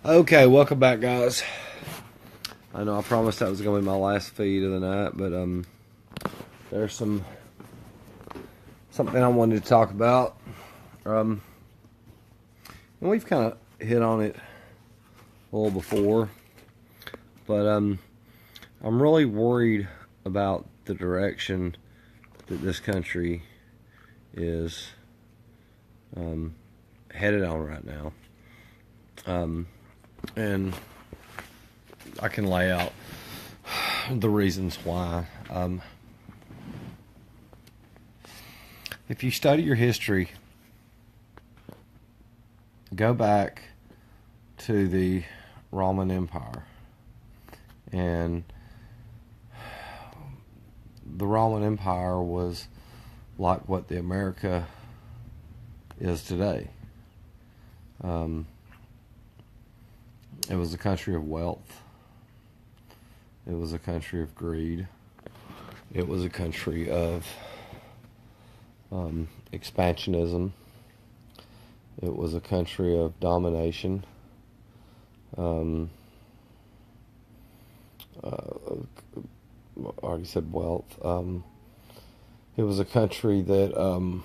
Okay, welcome back, guys. I know I promised that was going to be my last feed of the night, but there's something I wanted to talk about. And we've kind of hit on it a little before, but I'm really worried about the direction that this country is headed on right now. And I can lay out the reasons why. If you study your history, go back to the Roman Empire. And the Roman Empire was like what the America is today. It was a country of wealth. It was a country of greed. It was a country of expansionism. It was a country of domination. I already said wealth. It was a country that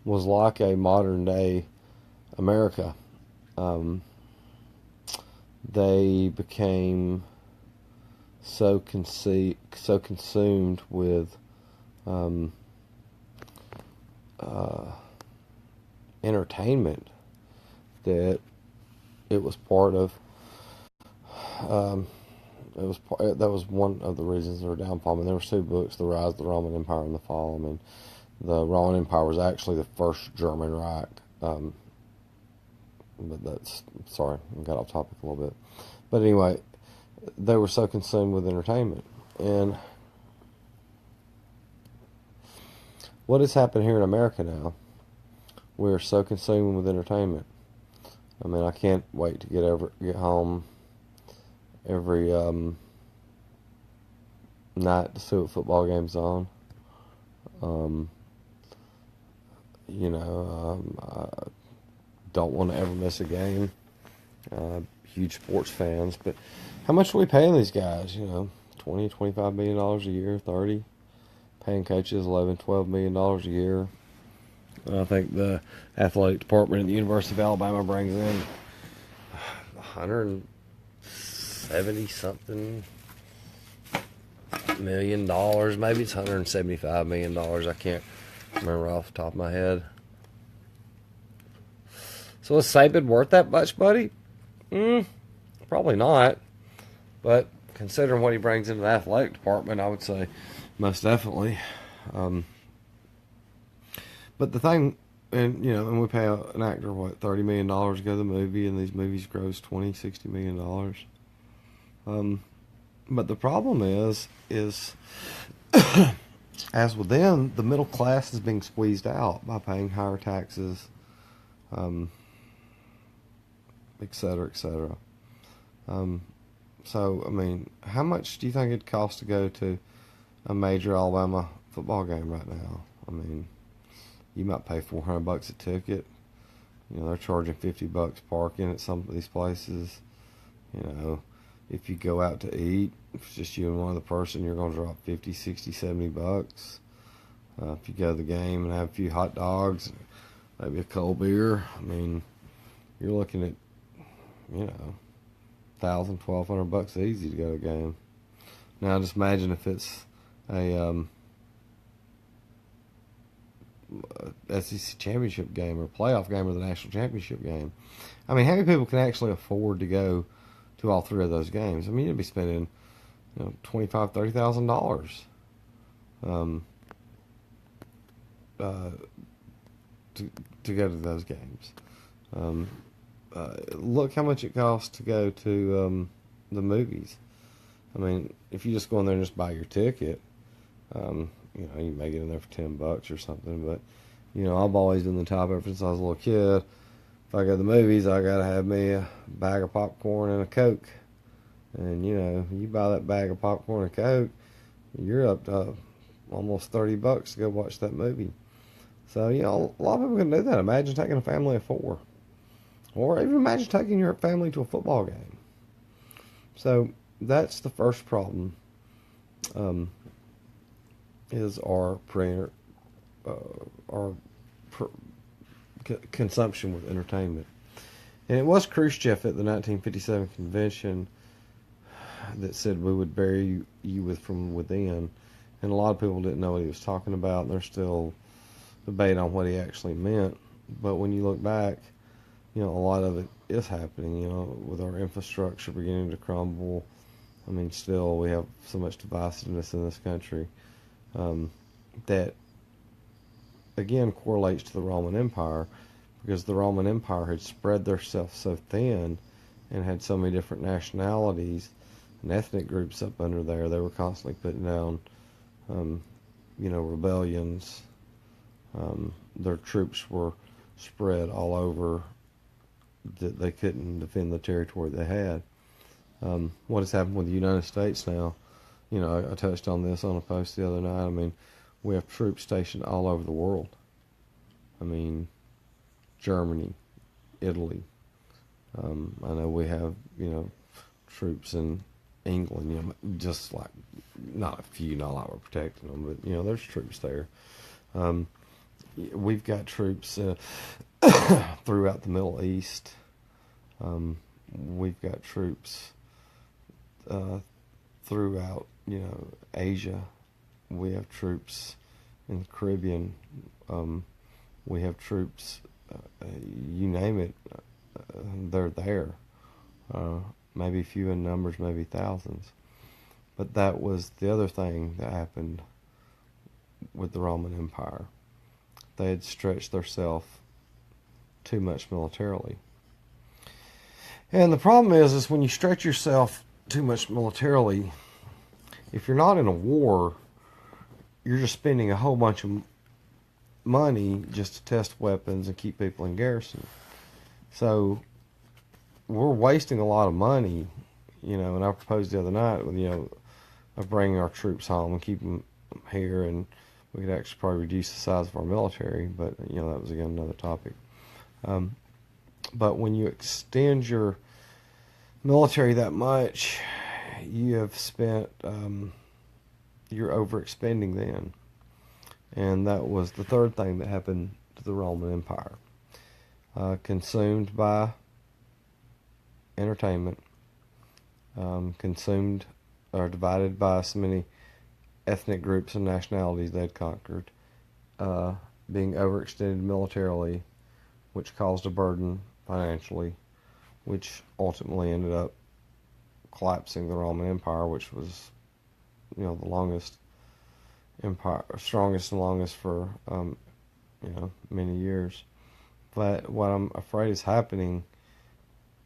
was like a modern day America. They became so consumed with entertainment that it was part of. That was one of the reasons they were downfall. I mean, there were two books: The Rise of the Roman Empire and The Fall. I mean, the Roman Empire was actually the first German Reich. But that's, sorry, I got off topic a little bit. But anyway, they were so consumed with entertainment. And what has happened here in America now? We're so consumed with entertainment. I mean, I can't wait to get home every night to see what football game's on. I don't want to ever miss a game. Huge sports fans, but how much are we paying these guys? $20-25 million a year, 30. Paying coaches $11-12 million a year. I think the athletic department at the University of Alabama brings in 170 something $1 million. Maybe it's $175 million. I can't remember off the top of my head. So is Saban worth that much, buddy? Probably not. But considering what he brings into the athletic department, I would say most definitely. But the thing, and we pay an actor, $30 million to go to the movie, and these movies gross $20-60 million. But the problem is as with them, the middle class is being squeezed out by paying higher taxes, et cetera, et cetera. So, I mean, how much do you think it costs to go to a major Alabama football game right now? I mean, you might pay $400 a ticket. They're charging $50 parking at some of these places. If you go out to eat, if it's just you and one other person, you're going to drop 50, 60, $70. If you go to the game and have a few hot dogs, maybe a cold beer, I mean, you're looking at, $1,000-1,200 easy to go to a game. Now, just imagine if it's a SEC championship game or playoff game or the national championship game. I mean, how many people can actually afford to go to all three of those games? I mean, you'd be spending, $25,000-$30,000 to go to those games. Look how much it costs to go to the movies. I mean, if you just go in there and just buy your ticket, you may get in there for $10 or something. But I've always been the type, ever since I was a little kid, if I go to the movies, I gotta have me a bag of popcorn and a Coke. And you buy that bag of popcorn and Coke, you're up to almost $30 to go watch that movie. So a lot of people can do that. Imagine taking a family of four. Or even imagine taking your family to a football game. So that's the first problem, is uh, our consumption with entertainment. And it was Khrushchev at the 1957 convention that said we would bury you from within. And a lot of people didn't know what he was talking about, and there's still debate on what he actually meant. But when you look back, a lot of it is happening, with our infrastructure beginning to crumble. I mean, still, we have so much divisiveness in this country, that, again, correlates to the Roman Empire, because the Roman Empire had spread themselves so thin and had so many different nationalities and ethnic groups up under there. They were constantly putting down, rebellions. Their troops were spread all over, that they couldn't defend the territory they had. What has happened with the United States now? I touched on this on a post the other night. I mean, we have troops stationed all over the world. I mean, Germany, Italy. I know we have, troops in England, just like, not a few, not like we're protecting them, but, there's troops there. We've got troops throughout the Middle East. We've got troops throughout, Asia. We have troops in the Caribbean. We have troops, you name it, they're there. Maybe few in numbers, maybe thousands. But that was the other thing that happened with the Roman Empire. They had stretched themselves too much militarily. And the problem is when you stretch yourself too much militarily, if you're not in a war, you're just spending a whole bunch of money just to test weapons and keep people in garrison. So we're wasting a lot of money, and I proposed the other night, of bringing our troops home and keeping them here, and we could actually probably reduce the size of our military, but, that was, again, another topic. But when you extend your military that much, you have spent, you're overexpending then. And that was the third thing that happened to the Roman Empire. Consumed by entertainment, consumed or divided by so many ethnic groups and nationalities they'd conquered, being overextended militarily, which caused a burden financially, which ultimately ended up collapsing the Roman Empire, which was, the longest empire, strongest and longest for, many years. But what I'm afraid is happening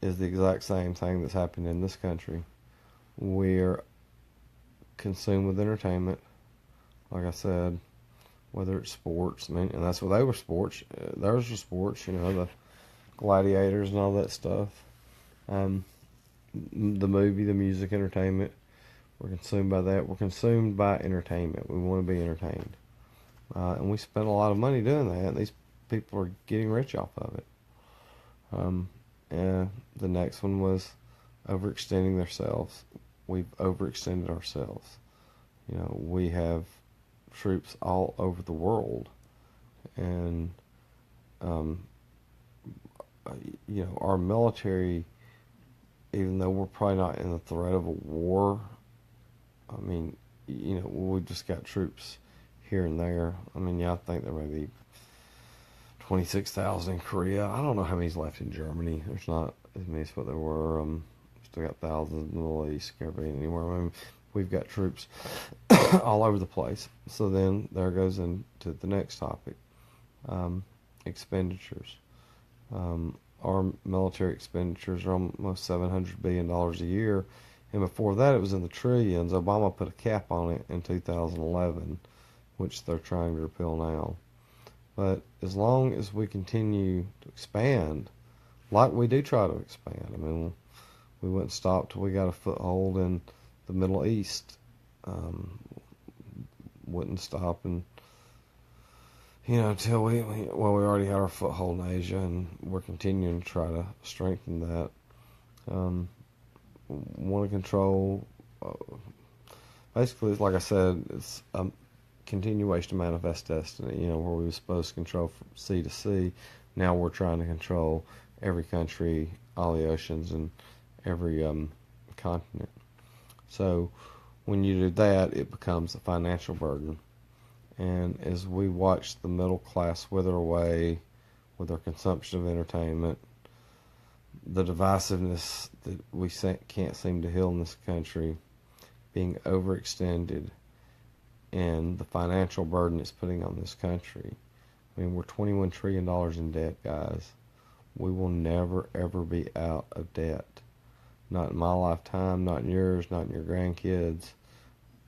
is the exact same thing that's happened in this country. We're consumed with entertainment, like I said, whether it's sports, and that's what they were, sports. Theirs were sports, the gladiators and all that stuff. The movie, the music, entertainment. We're consumed by that. We're consumed by entertainment. We want to be entertained. And we spend a lot of money doing that, and these people are getting rich off of it. And the next one was overextending themselves. We've overextended ourselves. We have troops all over the world, and our military, even though we're probably not in the threat of a war, I mean, we've just got troops here and there. I mean, I think there may be 26,000 in Korea. I don't know how many's left in Germany. There's not as many as what there were. Still got thousands in the Middle East, Caribbean, anywhere. I mean, we've got troops all over the place. So then there goes into the next topic, expenditures. Our military expenditures are almost $700 billion a year. And before that, it was in the trillions. Obama put a cap on it in 2011, which they're trying to repeal now. But as long as we continue to expand, like we do try to expand, I mean, we wouldn't stop till we got a foothold in the Middle East. Wouldn't stop in, till we already had our foothold in Asia, and we're continuing to try to strengthen that. Want to control, basically, like I said, it's a continuation of Manifest Destiny, where we were supposed to control from sea to sea. Now we're trying to control every country, all the oceans, and every continent. So when you do that, it becomes a financial burden. And as we watch the middle class wither away with our consumption of entertainment, the divisiveness that we can't seem to heal in this country, being overextended, and the financial burden it's putting on this country. I mean, we're $21 trillion in debt, guys. We will never, ever be out of debt. Not in my lifetime, not in yours, not in your grandkids.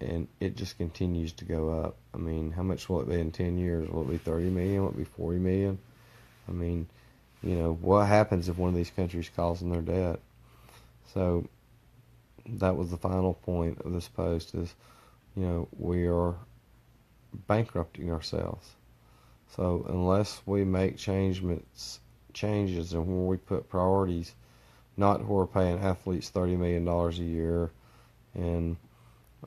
And it just continues to go up. I mean, how much will it be in 10 years? Will it be 30 million? Will it be 40 million? I mean, what happens if one of these countries calls in their debt? So that was the final point of this post is, we are bankrupting ourselves. So unless we make changes and where we put priorities, not where we're paying athletes $30 million a year and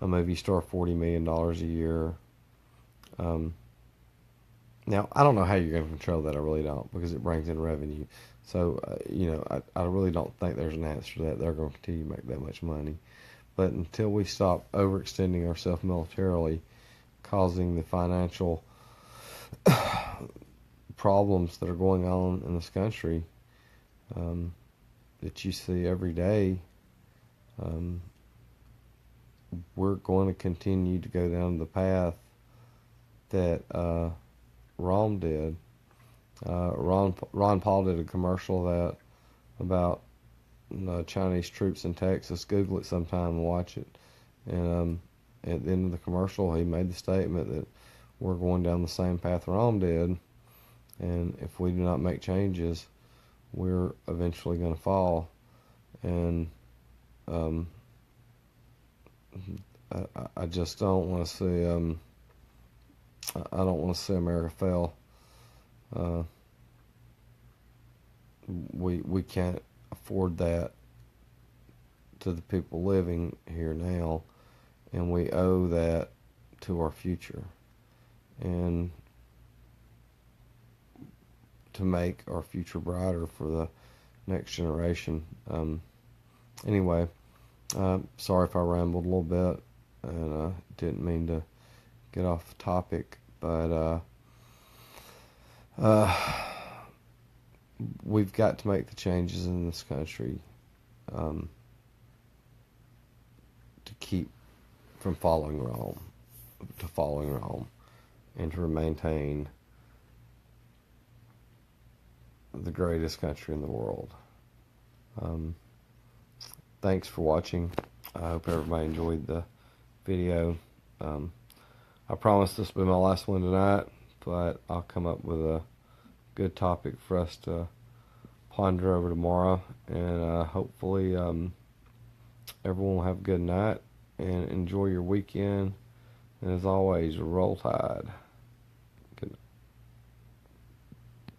a movie star $40 million a year. Now, I don't know how you're going to control that. I really don't, because it brings in revenue. So, I really don't think there's an answer to that. They're going to continue to make that much money. But until we stop overextending ourselves militarily, causing the financial problems that are going on in this country that you see every day, we're going to continue to go down the path that Rome did. Ron Paul did a commercial about Chinese troops in Texas. Google it sometime and watch it. And at the end of the commercial, he made the statement that we're going down the same path Rome did, and if we do not make changes, we're eventually going to fall. And I just don't want to see. I don't want to see America fail. We can't afford that to the people living here now, and we owe that to our future, and to make our future brighter for the next generation. Anyway, sorry if I rambled a little bit, and didn't mean to get off topic, but we've got to make the changes in this country to keep from following Rome, and to maintain the greatest country in the world. Thanks for watching. I hope everybody enjoyed the video. I promise this will be my last one tonight, but I'll come up with a good topic for us to ponder over tomorrow, and hopefully everyone will have a good night and enjoy your weekend, and as always, roll tide.